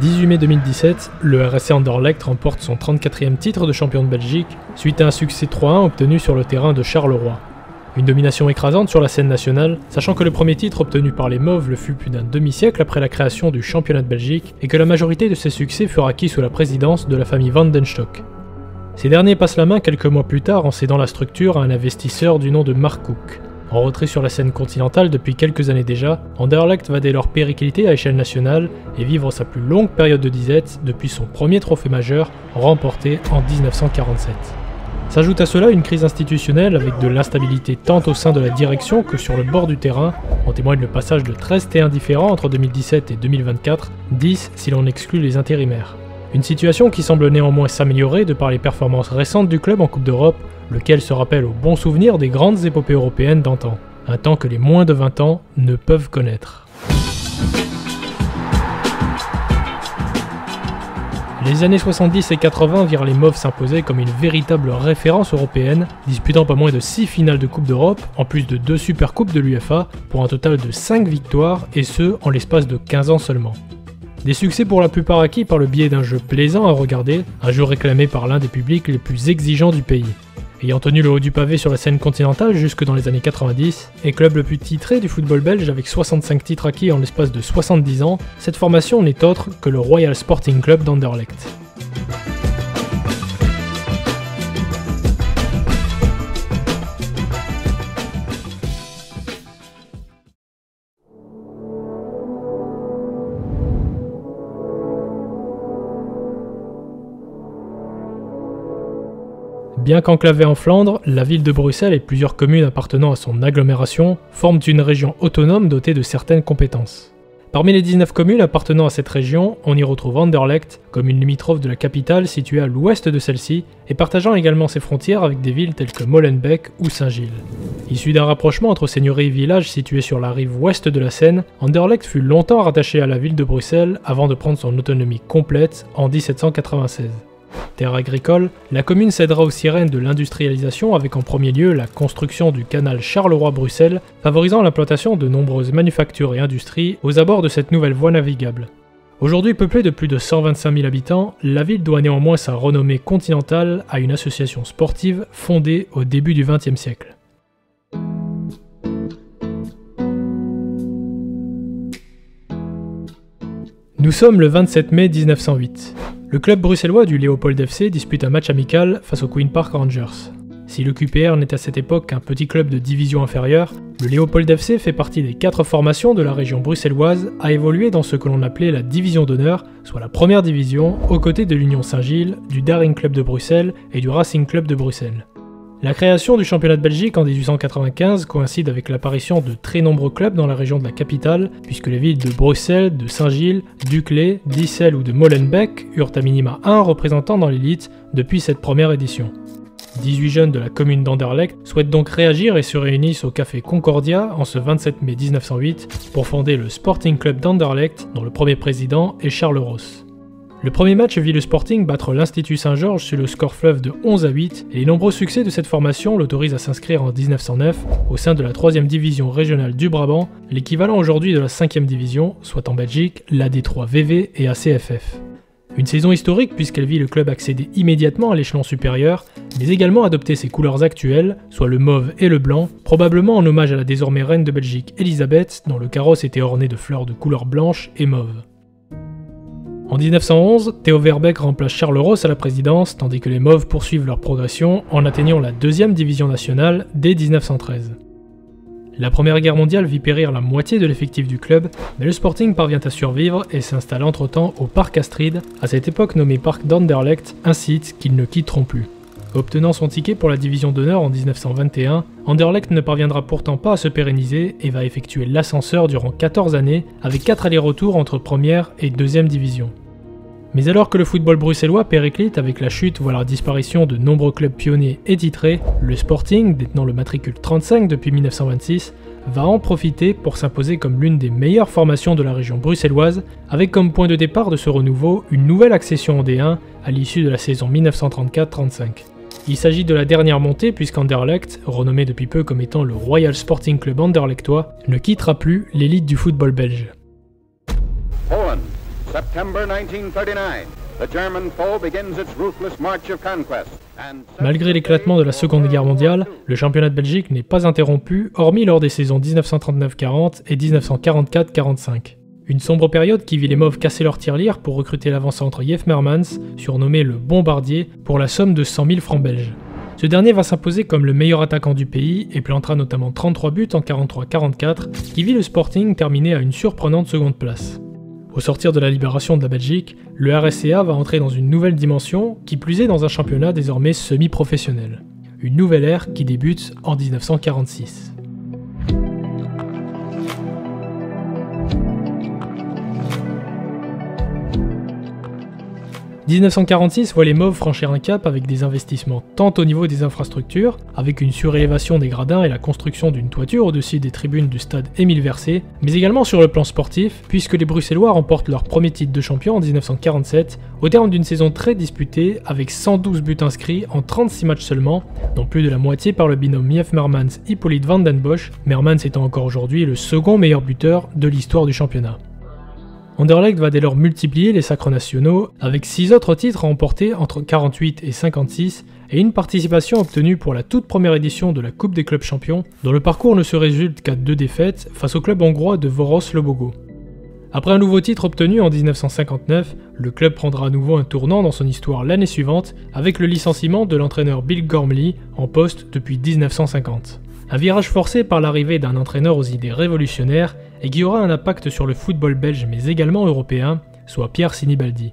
18 mai 2017, le RSC Anderlecht remporte son 34e titre de champion de Belgique suite à un succès 3-1 obtenu sur le terrain de Charleroi. Une domination écrasante sur la scène nationale, sachant que le premier titre obtenu par les Mauves le fut plus d'un demi-siècle après la création du championnat de Belgique et que la majorité de ces succès furent acquis sous la présidence de la famille Van den Stock. Ces derniers passent la main quelques mois plus tard en cédant la structure à un investisseur du nom de Mark Cook. En retrait sur la scène continentale depuis quelques années déjà, Anderlecht va dès lors péricliter à échelle nationale et vivre sa plus longue période de disette depuis son premier trophée majeur remporté en 1947. S'ajoute à cela une crise institutionnelle avec de l'instabilité tant au sein de la direction que sur le bord du terrain, en témoigne le passage de 13 T1 différents entre 2017 et 2024, 10 si l'on exclut les intérimaires. Une situation qui semble néanmoins s'améliorer de par les performances récentes du club en Coupe d'Europe, lequel se rappelle au bon souvenir des grandes épopées européennes d'antan, un temps que les moins de 20 ans ne peuvent connaître. Les années 70 et 80 virent les Mauves s'imposer comme une véritable référence européenne, disputant pas moins de 6 finales de Coupe d'Europe, en plus de 2 Supercoupes de l'UEFA, pour un total de 5 victoires, et ce, en l'espace de 15 ans seulement. Des succès pour la plupart acquis par le biais d'un jeu plaisant à regarder, un jeu réclamé par l'un des publics les plus exigeants du pays. Ayant tenu le haut du pavé sur la scène continentale jusque dans les années 90, et club le plus titré du football belge avec 65 titres acquis en l'espace de 70 ans, cette formation n'est autre que le Royal Sporting Club d'Anderlecht. Bien qu'enclavée en Flandre, la ville de Bruxelles et plusieurs communes appartenant à son agglomération forment une région autonome dotée de certaines compétences. Parmi les 19 communes appartenant à cette région, on y retrouve Anderlecht, commune limitrophe de la capitale située à l'ouest de celle-ci, et partageant également ses frontières avec des villes telles que Molenbeek ou Saint-Gilles. Issu d'un rapprochement entre seigneuries et villages situés sur la rive ouest de la Seine, Anderlecht fut longtemps rattaché à la ville de Bruxelles avant de prendre son autonomie complète en 1796. Terre agricole, la commune cédera aux sirènes de l'industrialisation avec en premier lieu la construction du canal Charleroi-Bruxelles, favorisant l'implantation de nombreuses manufactures et industries aux abords de cette nouvelle voie navigable. Aujourd'hui peuplée de plus de 125 000 habitants, la ville doit néanmoins sa renommée continentale à une association sportive fondée au début du XXe siècle. Nous sommes le 27 mai 1908. Le club bruxellois du Léopold FC dispute un match amical face au Queen Park Rangers. Si le QPR n'est à cette époque qu'un petit club de division inférieure, le Léopold FC fait partie des 4 formations de la région bruxelloise à évoluer dans ce que l'on appelait la division d'honneur, soit la première division, aux côtés de l'Union Saint-Gilles, du Daring Club de Bruxelles et du Racing Club de Bruxelles. La création du championnat de Belgique en 1895 coïncide avec l'apparition de très nombreux clubs dans la région de la capitale, puisque les villes de Bruxelles, de Saint-Gilles, d'Uccle, d'Issel ou de Molenbeek eurent à minima un représentant dans l'élite depuis cette première édition. 18 jeunes de la commune d'Anderlecht souhaitent donc réagir et se réunissent au café Concordia en ce 27 mai 1908 pour fonder le Sporting Club d'Anderlecht, dont le premier président est Charles Roos. Le premier match vit le Sporting battre l'Institut Saint-Georges sur le score fleuve de 11-8 et les nombreux succès de cette formation l'autorisent à s'inscrire en 1909 au sein de la 3e division régionale du Brabant, l'équivalent aujourd'hui de la 5e division, soit en Belgique, la D3 VV et ACFF. Une saison historique puisqu'elle vit le club accéder immédiatement à l'échelon supérieur, mais également adopter ses couleurs actuelles, soit le mauve et le blanc, probablement en hommage à la désormais reine de Belgique Elisabeth, dont le carrosse était orné de fleurs de couleur blanche et mauve. En 1911, Theo Verbeek remplace Charles Roos à la présidence, tandis que les Mauves poursuivent leur progression en atteignant la 2e division nationale dès 1913. La Première Guerre mondiale vit périr la moitié de l'effectif du club, mais le Sporting parvient à survivre et s'installe entre-temps au Parc Astrid, à cette époque nommé Parc d'Anderlecht, un site qu'ils ne quitteront plus. Obtenant son ticket pour la division d'honneur en 1921, Anderlecht ne parviendra pourtant pas à se pérenniser et va effectuer l'ascenseur durant 14 années, avec 4 allers-retours entre première et 2e division. Mais alors que le football bruxellois périclite avec la chute voire la disparition de nombreux clubs pionniers et titrés, le Sporting, détenant le matricule 35 depuis 1926, va en profiter pour s'imposer comme l'une des meilleures formations de la région bruxelloise, avec comme point de départ de ce renouveau une nouvelle accession en D1 à l'issue de la saison 1934-35. Il s'agit de la dernière montée puisqu'Anderlecht, renommé depuis peu comme étant le Royal Sporting Club Anderlechtois, ne quittera plus l'élite du football belge. Poland, September 1939. The German foe begins its ruthless march of conquest. Malgré l'éclatement de la Seconde Guerre mondiale, le championnat de Belgique n'est pas interrompu, hormis lors des saisons 1939-40 et 1944-45. Une sombre période qui vit les Mauves casser leur tirelire pour recruter l'avant-centre Yves Mermans, surnommé le Bombardier, pour la somme de 100 000 francs belges. Ce dernier va s'imposer comme le meilleur attaquant du pays et plantera notamment 33 buts en 43-44, qui vit le Sporting terminé à une surprenante seconde place. Au sortir de la libération de la Belgique, le RSCA va entrer dans une nouvelle dimension, qui plus est dans un championnat désormais semi-professionnel. Une nouvelle ère qui débute en 1946. 1946 voit les Mauves franchir un cap avec des investissements tant au niveau des infrastructures, avec une surélévation des gradins et la construction d'une toiture au-dessus des tribunes du stade Émile Versé, mais également sur le plan sportif, puisque les Bruxellois remportent leur premier titre de champion en 1947, au terme d'une saison très disputée, avec 112 buts inscrits en 36 matchs seulement, dont plus de la moitié par le binôme Yves Mermans-Hippolyte van den Bosch, Mermans étant encore aujourd'hui le second meilleur buteur de l'histoire du championnat. Anderlecht va dès lors multiplier les sacres nationaux, avec 6 autres titres remportés entre 48 et 56, et une participation obtenue pour la toute première édition de la Coupe des clubs champions, dont le parcours ne se résulte qu'à 2 défaites face au club hongrois de Voros-Lobogo. Après un nouveau titre obtenu en 1959, le club prendra à nouveau un tournant dans son histoire l'année suivante, avec le licenciement de l'entraîneur Bill Gormley, en poste depuis 1950. Un virage forcé par l'arrivée d'un entraîneur aux idées révolutionnaires et qui aura un impact sur le football belge mais également européen, soit Pierre Sinibaldi.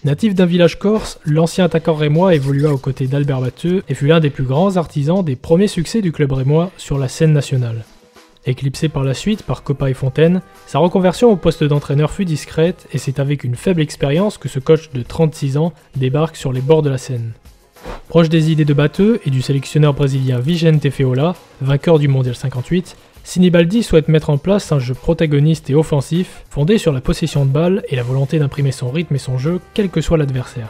Natif d'un village corse, l'ancien attaquant rémois évolua aux côtés d'Albert Batteux et fut l'un des plus grands artisans des premiers succès du club rémois sur la scène nationale. Éclipsé par la suite par Coppa et Fontaine, sa reconversion au poste d'entraîneur fut discrète et c'est avec une faible expérience que ce coach de 36 ans débarque sur les bords de la Seine. Proche des idées de Batteux et du sélectionneur brésilien Vicente Feola, vainqueur du Mondial 58, Sinibaldi souhaite mettre en place un jeu protagoniste et offensif, fondé sur la possession de balle et la volonté d'imprimer son rythme et son jeu, quel que soit l'adversaire.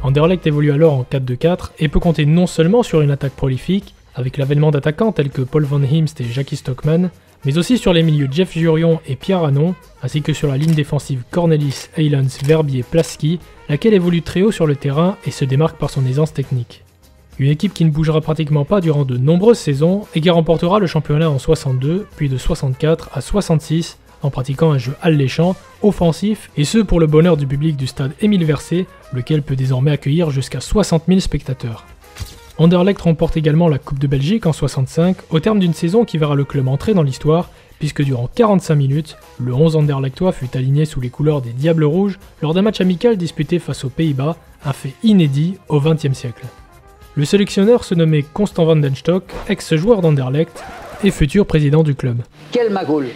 Anderlecht évolue alors en 4-2-4 et peut compter non seulement sur une attaque prolifique, avec l'avènement d'attaquants tels que Paul Van Himst et Jackie Stockman, mais aussi sur les milieux Jeff Jurion et Pierre Hanon, ainsi que sur la ligne défensive Cornelis, Eilans, Verbier, Plaski, laquelle évolue très haut sur le terrain et se démarque par son aisance technique. Une équipe qui ne bougera pratiquement pas durant de nombreuses saisons et qui remportera le championnat en 62, puis de 64 à 66, en pratiquant un jeu alléchant, offensif, et ce pour le bonheur du public du stade Émile Versé, lequel peut désormais accueillir jusqu'à 60 000 spectateurs. Anderlecht remporte également la Coupe de Belgique en 65, au terme d'une saison qui verra le club entrer dans l'histoire, puisque durant 45 minutes, le 11 Anderlechtois fut aligné sous les couleurs des Diables Rouges lors d'un match amical disputé face aux Pays-Bas, un fait inédit au XXe siècle. Le sélectionneur se nommait Constant van den Stock, ex-joueur d'Anderlecht et futur président du club. Quel magoule!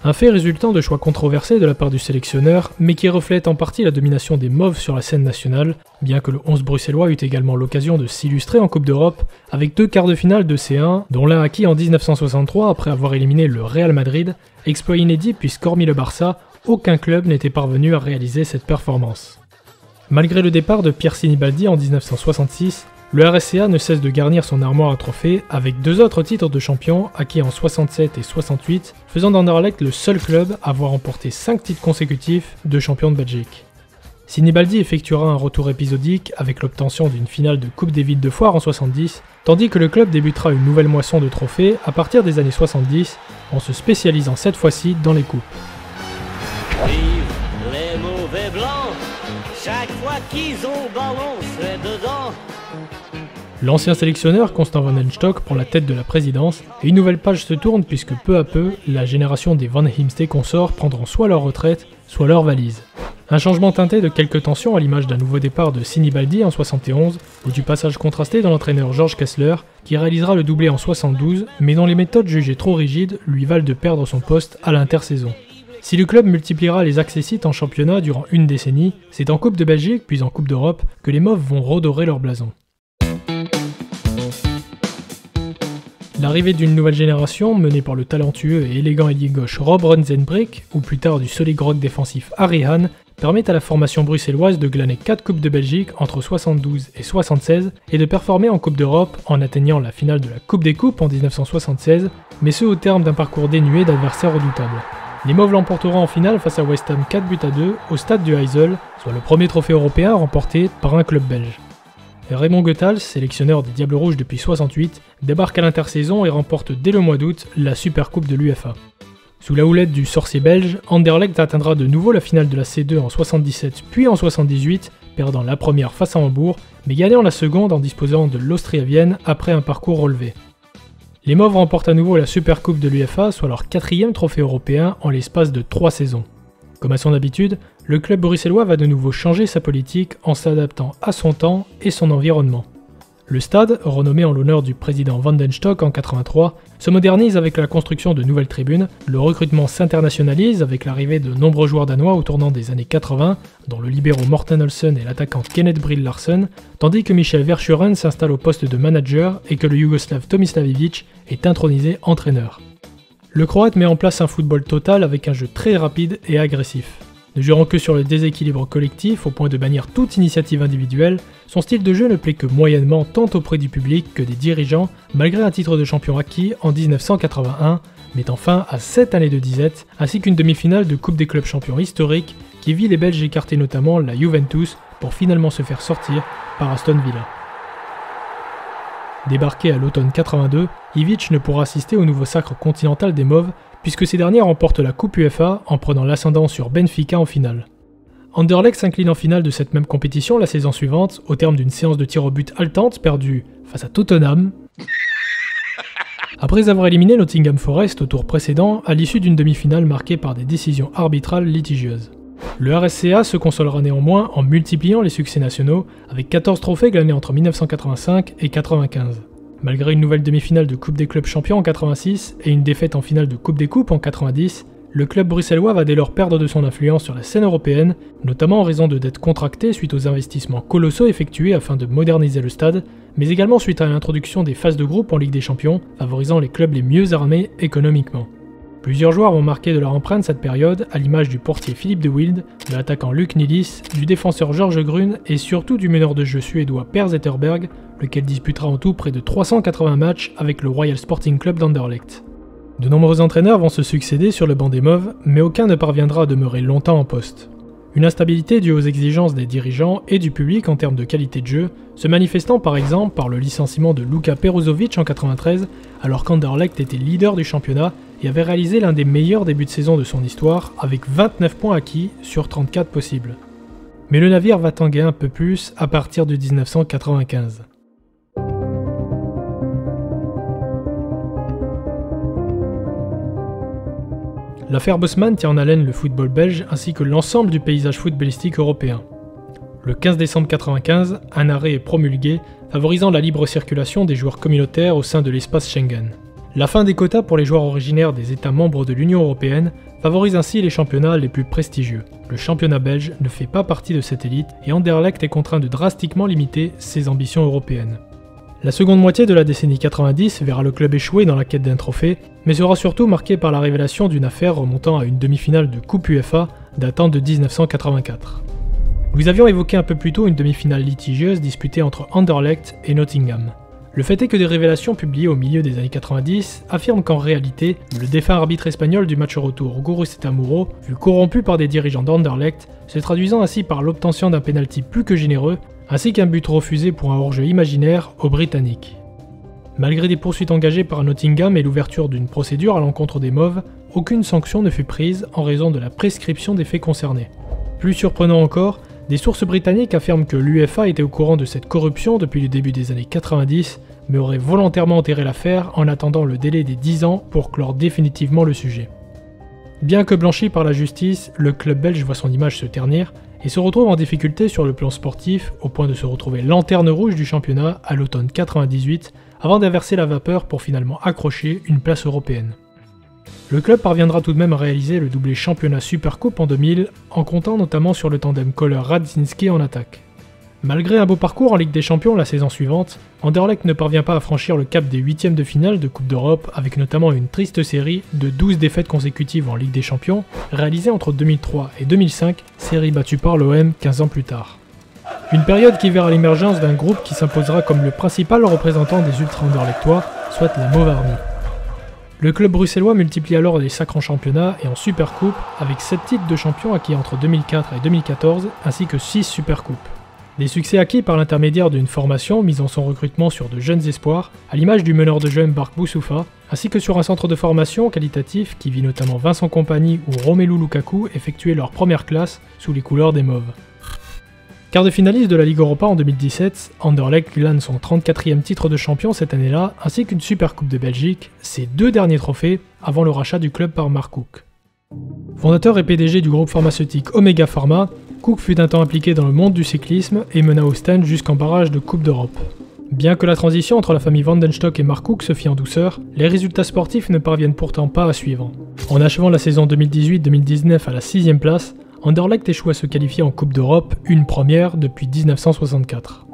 Un fait résultant de choix controversés de la part du sélectionneur, mais qui reflète en partie la domination des Mauves sur la scène nationale, bien que le 11 bruxellois eut également l'occasion de s'illustrer en Coupe d'Europe, avec 2 quarts de finale de C1, dont l'un acquis en 1963 après avoir éliminé le Real Madrid, exploit inédit puisqu'hormis le Barça, aucun club n'était parvenu à réaliser cette performance. Malgré le départ de Pierre Sinibaldi en 1966, le RSCA ne cesse de garnir son armoire à trophées avec 2 autres titres de champion acquis en 67 et 68, faisant d'Anderlecht le seul club à avoir remporté 5 titres consécutifs de champion de Belgique. Sinibaldi effectuera un retour épisodique avec l'obtention d'une finale de Coupe des Villes de Foire en 70, tandis que le club débutera une nouvelle moisson de trophées à partir des années 70, en se spécialisant cette fois-ci dans les coupes. Vive les mauvais blancs, chaque fois qu'ils ont ballon, c'est dedans. L'ancien sélectionneur Constant van den Stock prend la tête de la présidence et une nouvelle page se tourne puisque peu à peu, la génération des Van Himst et consorts prendront soit leur retraite, soit leur valise. Un changement teinté de quelques tensions à l'image d'un nouveau départ de Sinibaldi en 71 ou du passage contrasté dans l'entraîneur Georges Kessler qui réalisera le doublé en 72 mais dont les méthodes jugées trop rigides lui valent de perdre son poste à l'intersaison. Si le club multipliera les accessites en championnat durant une décennie, c'est en Coupe de Belgique puis en Coupe d'Europe que les Mauves vont redorer leur blason. L'arrivée d'une nouvelle génération, menée par le talentueux et élégant ailier gauche Rob Runzenbrink, ou plus tard du solide rock défensif Harry Hahn, permet à la formation bruxelloise de glaner 4 Coupes de Belgique entre 72 et 76 et de performer en Coupe d'Europe en atteignant la finale de la Coupe des Coupes en 1976, mais ce au terme d'un parcours dénué d'adversaires redoutables. Les Mauves l'emporteront en finale face à West Ham 4-2 au stade du Heysel, soit le premier trophée européen remporté par un club belge. Raymond Goethals, sélectionneur des Diables Rouges depuis 68, débarque à l'intersaison et remporte dès le mois d'août la Supercoupe de l'UEFA. Sous la houlette du sorcier belge, Anderlecht atteindra de nouveau la finale de la C2 en 77 puis en 78, perdant la première face à Hambourg, mais gagnant la seconde en disposant de l'Austria Vienne après un parcours relevé. Les Mauves remportent à nouveau la Supercoupe de l'UEFA, soit leur 4e trophée européen en l'espace de 3 saisons. Comme à son habitude, le club bruxellois va de nouveau changer sa politique en s'adaptant à son temps et son environnement. Le stade, renommé en l'honneur du président Van den Stock en 83, se modernise avec la construction de nouvelles tribunes, le recrutement s'internationalise avec l'arrivée de nombreux joueurs danois au tournant des années 80, dont le libéro Morten Olsen et l'attaquant Kenneth Brill Larsen, tandis que Michel Verschuren s'installe au poste de manager et que le Yougoslave Tomislav Ivic est intronisé entraîneur. Le Croate met en place un football total avec un jeu très rapide et agressif. Ne jurant que sur le déséquilibre collectif au point de bannir toute initiative individuelle, son style de jeu ne plaît que moyennement tant auprès du public que des dirigeants, malgré un titre de champion acquis en 1981, mettant fin à 7 années de disette, ainsi qu'une demi-finale de Coupe des clubs champions historique qui vit les Belges écarter notamment la Juventus pour finalement se faire sortir par Aston Villa. Débarqué à l'automne 82, Ivic ne pourra assister au nouveau sacre continental des Mauves, puisque ces derniers remportent la Coupe UEFA en prenant l'ascendant sur Benfica en finale. Anderlecht s'incline en finale de cette même compétition la saison suivante, au terme d'une séance de tir au but haletante perdue face à Tottenham, après avoir éliminé Nottingham Forest au tour précédent à l'issue d'une demi-finale marquée par des décisions arbitrales litigieuses. Le RSCA se consolera néanmoins en multipliant les succès nationaux, avec 14 trophées glanés entre 1985 et 1995. Malgré une nouvelle demi-finale de Coupe des clubs champions en 86 et une défaite en finale de Coupe des coupes en 90, le club bruxellois va dès lors perdre de son influence sur la scène européenne, notamment en raison de dettes contractées suite aux investissements colossaux effectués afin de moderniser le stade, mais également suite à l'introduction des phases de groupe en Ligue des Champions, favorisant les clubs les mieux armés économiquement. Plusieurs joueurs vont marquer de leur empreinte cette période, à l'image du portier Philippe de Wilde, de l'attaquant Luc Nilis, du défenseur Georges Grun et surtout du meneur de jeu suédois Per Zetterberg, lequel disputera en tout près de 380 matchs avec le Royal Sporting Club d'Anderlecht. De nombreux entraîneurs vont se succéder sur le banc des Mauves, mais aucun ne parviendra à demeurer longtemps en poste. Une instabilité due aux exigences des dirigeants et du public en termes de qualité de jeu, se manifestant par exemple par le licenciement de Luka Peruzovic en 93, alors qu'Anderlecht était leader du championnat et avait réalisé l'un des meilleurs débuts de saison de son histoire, avec 29 points acquis sur 34 possibles. Mais le navire va tanguer un peu plus à partir de 1995. L'affaire Bosman tient en haleine le football belge ainsi que l'ensemble du paysage footballistique européen. Le 15 décembre 1995, un arrêt est promulgué, favorisant la libre circulation des joueurs communautaires au sein de l'espace Schengen. La fin des quotas pour les joueurs originaires des États membres de l'Union européenne favorise ainsi les championnats les plus prestigieux. Le championnat belge ne fait pas partie de cette élite et Anderlecht est contraint de drastiquement limiter ses ambitions européennes. La seconde moitié de la décennie 90 verra le club échouer dans la quête d'un trophée, mais sera surtout marquée par la révélation d'une affaire remontant à une demi-finale de Coupe UEFA datant de 1984. Nous avions évoqué un peu plus tôt une demi-finale litigieuse disputée entre Anderlecht et Nottingham. Le fait est que des révélations publiées au milieu des années 90 affirment qu'en réalité, le défunt arbitre espagnol du match retour Guruzeta Muro fut corrompu par des dirigeants d'Anderlecht, se traduisant ainsi par l'obtention d'un pénalty plus que généreux, ainsi qu'un but refusé pour un hors-jeu imaginaire aux Britanniques. Malgré des poursuites engagées par Nottingham et l'ouverture d'une procédure à l'encontre des Mauves, aucune sanction ne fut prise en raison de la prescription des faits concernés. Plus surprenant encore, des sources britanniques affirment que l'UEFA était au courant de cette corruption depuis le début des années 90, mais aurait volontairement enterré l'affaire en attendant le délai des 10 ans pour clore définitivement le sujet. Bien que blanchi par la justice, le club belge voit son image se ternir et se retrouve en difficulté sur le plan sportif au point de se retrouver lanterne rouge du championnat à l'automne 98 avant d'inverser la vapeur pour finalement accrocher une place européenne. Le club parviendra tout de même à réaliser le doublé championnat Supercoupe en 2000 en comptant notamment sur le tandem Kohler-Radzinski en attaque. Malgré un beau parcours en Ligue des Champions la saison suivante, Anderlecht ne parvient pas à franchir le cap des huitièmes de finale de Coupe d'Europe avec notamment une triste série de 12 défaites consécutives en Ligue des Champions, réalisée entre 2003 et 2005, série battue par l'OM 15 ans plus tard. Une période qui verra l'émergence d'un groupe qui s'imposera comme le principal représentant des ultra-anderlechtois, soit la Mauve Army. Le club bruxellois multiplie alors les sacres en championnat et en Supercoupe avec 7 titres de champion acquis entre 2004 et 2014 ainsi que 6 Supercoupes. Des succès acquis par l'intermédiaire d'une formation misant son recrutement sur de jeunes espoirs, à l'image du meneur de jeu Mbark Boussoufa, ainsi que sur un centre de formation qualitatif qui vit notamment Vincent Kompany ou Romelu Lukaku effectuer leur première classe sous les couleurs des Mauves. Quart de finaliste de la Ligue Europa en 2017, Anderlecht glane son 34e titre de champion cette année-là, ainsi qu'une Supercoupe de Belgique, ses 2 derniers trophées avant le rachat du club par Mark Cook. Fondateur et PDG du groupe pharmaceutique Omega Pharma, Cook fut un temps impliqué dans le monde du cyclisme et mena Ostende jusqu'en barrage de Coupe d'Europe. Bien que la transition entre la famille Vandenstock et Mark Cook se fit en douceur, les résultats sportifs ne parviennent pourtant pas à suivre. En achevant la saison 2018-2019 à la 6e place, Anderlecht échoue à se qualifier en Coupe d'Europe, une première depuis 1964.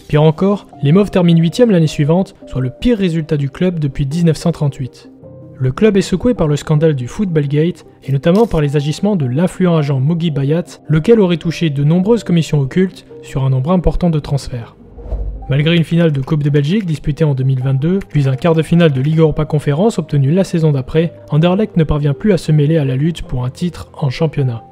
Pire encore, les Mauves terminent 8e l'année suivante, soit le pire résultat du club depuis 1938. Le club est secoué par le scandale du Footballgate et notamment par les agissements de l'influent agent Mogi Bayat, lequel aurait touché de nombreuses commissions occultes sur un nombre important de transferts. Malgré une finale de Coupe de Belgique disputée en 2022, puis un quart de finale de Ligue Europa Conférence obtenu la saison d'après, Anderlecht ne parvient plus à se mêler à la lutte pour un titre en championnat.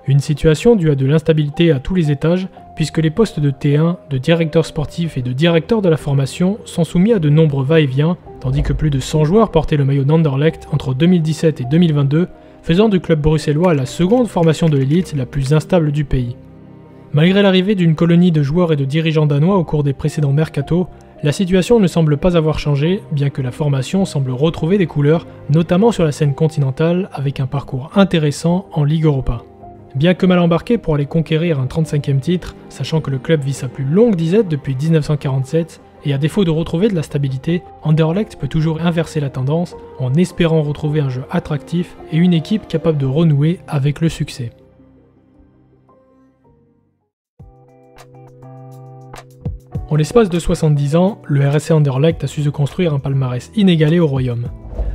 Une situation due à de l'instabilité à tous les étages, puisque les postes de T1, de directeur sportif et de directeur de la formation sont soumis à de nombreux va-et-vient, tandis que plus de 100 joueurs portaient le maillot d'Anderlecht entre 2017 et 2022, faisant du club bruxellois la seconde formation de l'élite la plus instable du pays. Malgré l'arrivée d'une colonie de joueurs et de dirigeants danois au cours des précédents mercatos, la situation ne semble pas avoir changé, bien que la formation semble retrouver des couleurs, notamment sur la scène continentale, avec un parcours intéressant en Ligue Europa. Bien que mal embarqué pour aller conquérir un 35e titre, sachant que le club vit sa plus longue disette depuis 1947, et à défaut de retrouver de la stabilité, Anderlecht peut toujours inverser la tendance en espérant retrouver un jeu attractif et une équipe capable de renouer avec le succès. En l'espace de 70 ans, le RSC Anderlecht a su se construire un palmarès inégalé au royaume.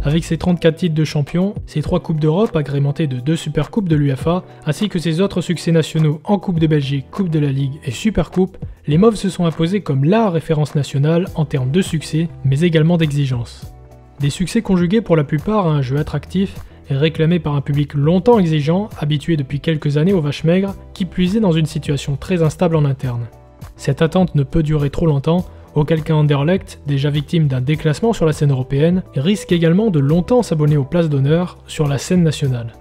Avec ses 34 titres de champion, ses 3 Coupes d'Europe agrémentées de 2 Supercoupes de l'UEFA, ainsi que ses autres succès nationaux en Coupe de Belgique, Coupe de la Ligue et Supercoupe, les Mauves se sont imposés comme la référence nationale en termes de succès, mais également d'exigence. Des succès conjugués pour la plupart à un jeu attractif et réclamé par un public longtemps exigeant, habitué depuis quelques années aux vaches maigres, qui puisait dans une situation très instable en interne. Cette attente ne peut durer trop longtemps, auquel cas Anderlecht, déjà victime d'un déclassement sur la scène européenne, risque également de longtemps s'abonner aux places d'honneur sur la scène nationale.